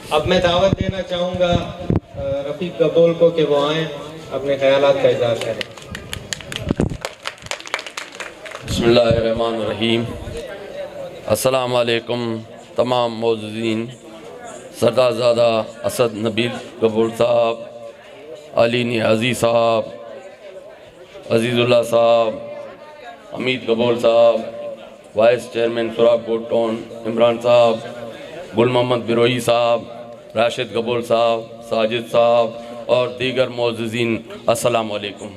अब मैं दावत देना चाहूँगा रफ़ीक गबोल को कि वो आएँ अपने ख्यालात का इज़हार करें। बिस्मिल्लाहिर्रहमानिर्रहीम। अस्सलाम वालेकुम तमाम मौजूदीन, सरदारज़ादा असद नबील गबोल साहब, अली नियाज़ी साहब, अजीज़ुल्लाह साहब, हमीद गबोल साहब, वाइस चेयरमैन सुराब कोट टाउन इमरान साहब, गुल मोहम्मद बिरोई साहब, राशिद गबोल साहब, साजिद साहब और दीगर मौजूदीन, अस्सलाम वालेकुम।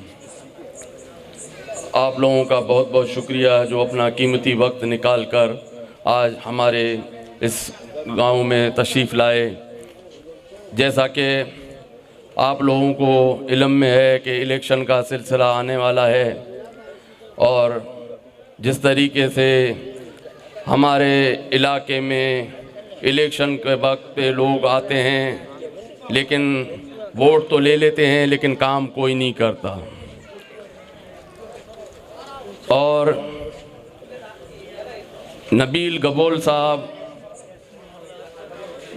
आप लोगों का बहुत बहुत शुक्रिया जो अपना कीमती वक्त निकाल कर आज हमारे इस गांव में तशरीफ़ लाए। जैसा कि आप लोगों को इल्म में है कि इलेक्शन का सिलसिला आने वाला है और जिस तरीके से हमारे इलाके में इलेक्शन के वक्त पे लोग आते हैं लेकिन वोट तो ले लेते हैं लेकिन काम कोई नहीं करता। और नबील गबोल साहब,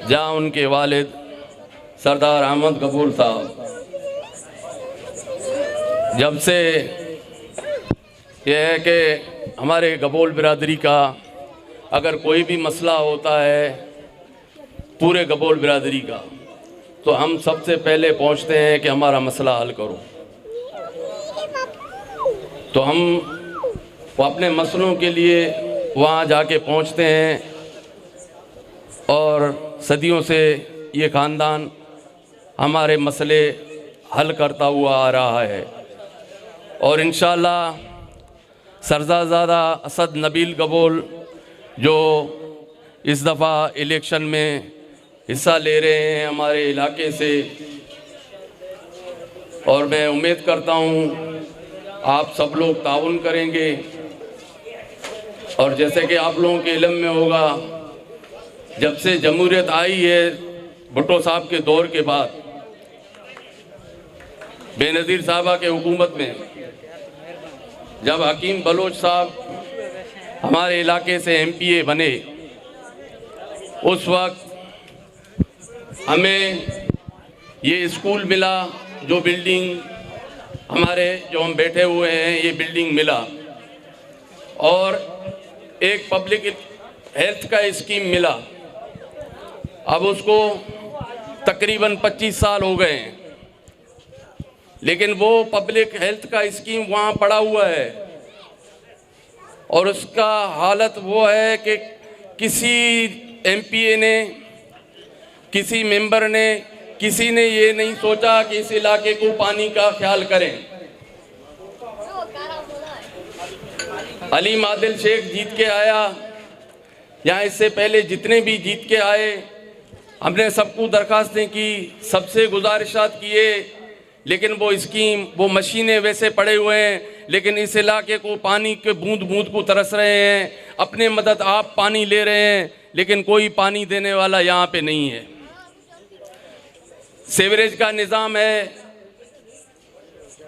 जहाँ उनके वालिद सरदार अहमद गबोल साहब, जब से यह है कि हमारे गबोल बिरादरी का अगर कोई भी मसला होता है पूरे गबोल बिरादरी का, तो हम सबसे पहले पहुंचते हैं कि हमारा मसला हल करो। तो हम वो अपने मसलों के लिए वहाँ जाके पहुँचते हैं और सदियों से ये ख़ानदान हमारे मसले हल करता हुआ आ रहा है। और इंशाअल्लाह सरदारज़ादा असद नबील गबोल जो इस दफ़ा इलेक्शन में हिस्सा ले रहे हैं हमारे इलाके से, और मैं उम्मीद करता हूँ आप सब लोग ताउन करेंगे। और जैसे कि आप लोगों के इल्म में होगा, जब से जमहूरियत आई है भुट्टो साहब के दौर के बाद, बेनज़ीर साहबा के हुकूमत में जब हकीम बलोच साहब हमारे इलाके से MPA बने, उस वक्त हमें ये स्कूल मिला, जो बिल्डिंग हमारे जो हम बैठे हुए हैं ये बिल्डिंग मिला, और एक पब्लिक हेल्थ का स्कीम मिला। अब उसको तकरीबन 25 साल हो गए हैं, लेकिन वो पब्लिक हेल्थ का स्कीम वहाँ पड़ा हुआ है और उसका हालत वो है कि किसी MPA ने, किसी मेंबर ने, किसी ने ये नहीं सोचा कि इस इलाके को पानी का ख्याल करें। अली मादिल शेख जीत के आया, यहाँ इससे पहले जितने भी जीत के आए हमने सबको दरखास्तें की, सबसे गुजारिशात किए, लेकिन वो स्कीम, वो मशीनें वैसे पड़े हुए हैं, लेकिन इस इलाके को पानी के बूंद बूंद को तरस रहे हैं। अपने मदद आप पानी ले रहे हैं लेकिन कोई पानी देने वाला यहाँ पे नहीं है। सीवरेज का निज़ाम है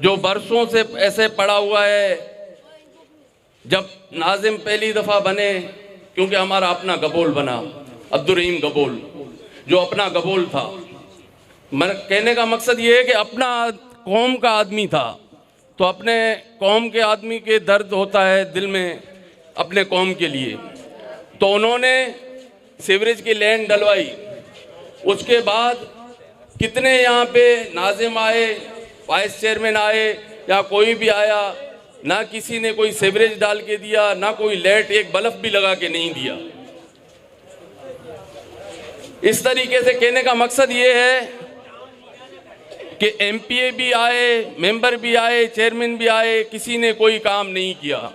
जो बरसों से ऐसे पड़ा हुआ है। जब नाजिम पहली दफ़ा बने, क्योंकि हमारा अपना गबोल बना, अब्दुर्रहीम गबोल, जो अपना गबोल था, मैं कहने का मकसद ये है कि अपना कौम का आदमी था, तो अपने कौम के आदमी के दर्द होता है दिल में अपने कौम के लिए। तो उन्होंने सीवरेज की लैंड डलवाई। उसके बाद कितने यहाँ पे नाजिम आए, वाइस चेयरमैन आए या कोई भी आया, ना किसी ने कोई सीवरेज डाल के दिया, ना कोई लाइट, एक बल्ब भी लगा के नहीं दिया। इस तरीके से कहने का मकसद ये है कि MPA भी आए, मेंबर भी आए, चेयरमैन भी आए, किसी ने कोई काम नहीं किया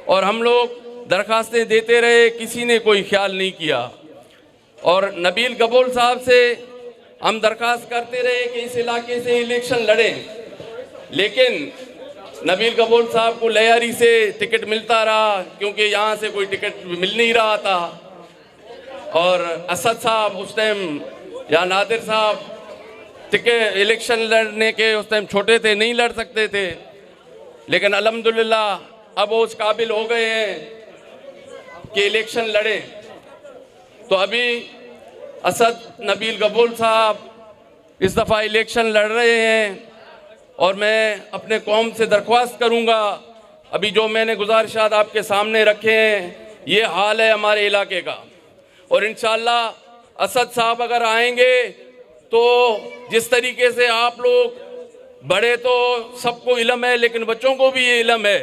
और हम लोग दरखास्तें देते रहे, किसी ने कोई ख्याल नहीं किया। और नबील गबोल साहब से हम दरखास्त करते रहे कि इस इलाके से इलेक्शन लड़ें, लेकिन नबील गबोल साहब को लयारी से टिकट मिलता रहा, क्योंकि यहाँ से कोई टिकट मिल नहीं रहा था। और असद साहब उस टाइम या नादिर साहब टिकट इलेक्शन लड़ने के उस टाइम छोटे थे, नहीं लड़ सकते थे, लेकिन अल्हम्दुलिल्लाह अब वो उस काबिल हो गए हैं कि इलेक्शन लड़ें। तो अभी असद नबील गबोल साहब इस दफ़ा इलेक्शन लड़ रहे हैं और मैं अपने कौम से दरख्वास्त करूंगा, अभी जो मैंने गुजारिशात आपके सामने रखे हैं, ये हाल है हमारे इलाके का। और इंशाअल्लाह असद साहब अगर आएंगे तो जिस तरीके से आप लोग बड़े तो सबको इल्म है, लेकिन बच्चों को भी ये इल्म है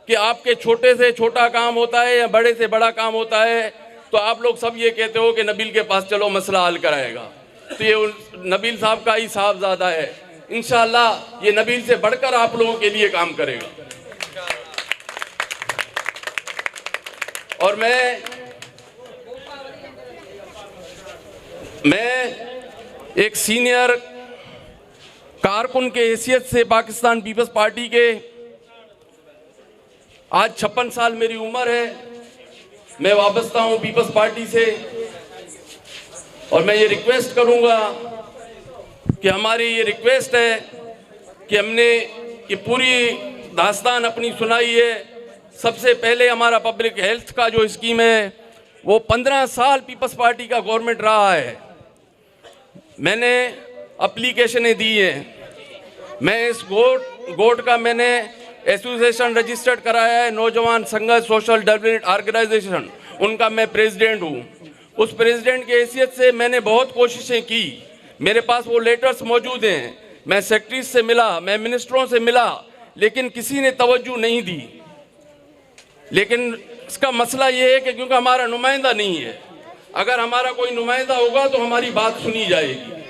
कि आपके छोटे से छोटा काम होता है या बड़े से बड़ा काम होता है, तो आप लोग सब ये कहते हो कि नबील के पास चलो मसला हल कराएगा। तो ये नबील साहब का ही साहबजादा है, इंशाअल्लाह ये नबील से बढ़कर आप लोगों के लिए काम करेगा। और मैं एक सीनियर कारकुन के हैसियत से पाकिस्तान पीपल्स पार्टी के, आज 56 साल मेरी उम्र है, मैं वाबस्ता हूं पीपल्स पार्टी से। और मैं ये रिक्वेस्ट करूंगा कि हमारी ये रिक्वेस्ट है कि हमने ये पूरी दास्तान अपनी सुनाई है। सबसे पहले हमारा पब्लिक हेल्थ का जो स्कीम है वो 15 साल पीपल्स पार्टी का गवर्नमेंट रहा है, मैंने एप्लीकेशनें दी हैं। मैं इस गोट का मैंने एसोसिएशन रजिस्टर्ड कराया है, नौजवान संघर्ष सोशल डेवलपमेंट ऑर्गेनाइजेशन, उनका मैं प्रेसिडेंट हूँ। उस प्रेसिडेंट की हैसियत से मैंने बहुत कोशिशें की, मेरे पास वो लेटर्स मौजूद हैं, मैं सेक्रेटरी से मिला, मैं मिनिस्टरों से मिला, लेकिन किसी ने तवज्जो नहीं दी। लेकिन इसका मसला ये है कि क्योंकि हमारा नुमाइंदा नहीं है, अगर हमारा कोई नुमाइंदा होगा तो हमारी बात सुनी जाएगी।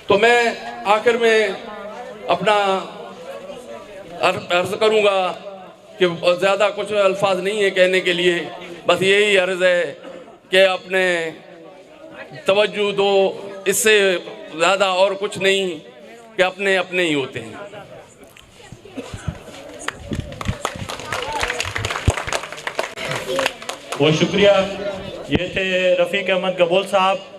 तो मैं आखिर में अपना अर्ज करूंगा कि ज़्यादा कुछ अल्फाज नहीं है कहने के लिए, बस यही अर्ज है कि अपने तवज्जो दो, इससे ज़्यादा और कुछ नहीं, कि अपने अपने ही होते हैं। बहुत शुक्रिया। ये थे रफ़ीक अहमद गबोल साहब।